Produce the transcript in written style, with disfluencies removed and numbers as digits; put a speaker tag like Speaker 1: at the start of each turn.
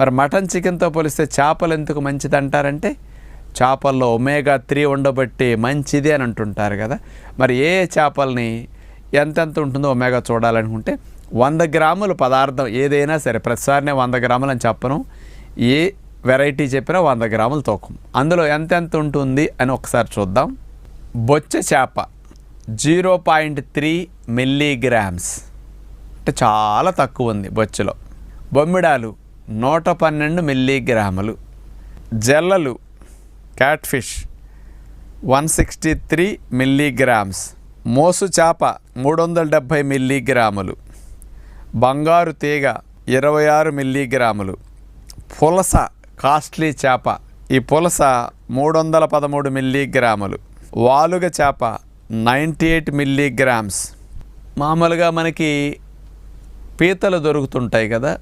Speaker 1: మరి మటన్ చికెన్తో పోలిస్తే చేపలు ఎందుకు మంచిది అంటారంటే చేపల్లో ఒమేగా 3 ఉండబట్టి మంచిది అని అంటుంటారు కదా. మరి ఏ చేపల్ని ఎంతెంత ఉంటుందో ఒమేగా చూడాలనుకుంటే 100 గ్రాముల పదార్థం ఏదైనా సరే, ప్రతిసారినే 100 గ్రాములు అని చెప్పను, ఏ వెరైటీ చెప్పినా 100 గ్రాములు తూకం. అందులో ఎంతెంత ఉంటుంది అని ఒకసారి చూద్దాం. బొచ్చ చేప 0.3 మిల్లీగ్రామ్స్, అంటే చాలా తక్కువ ఉంది బొచ్చులో. బొమ్మిడాలు 112 మిల్లీగ్రాములు. జల్లలు క్యాట్ఫిష్ 163 మిల్లీగ్రామ్స్. మోసు చేప 370 మిల్లీగ్రాములు. బంగారు తీగ 26 మిల్లీగ్రాములు. పులస కాస్ట్లీ చేప, ఈ పులస 313 మిల్లీగ్రాములు. వాలుగ చేప 98 మిల్లీగ్రామ్స్. మామూలుగా మనకి పీతలు దొరుకుతుంటాయి కదా,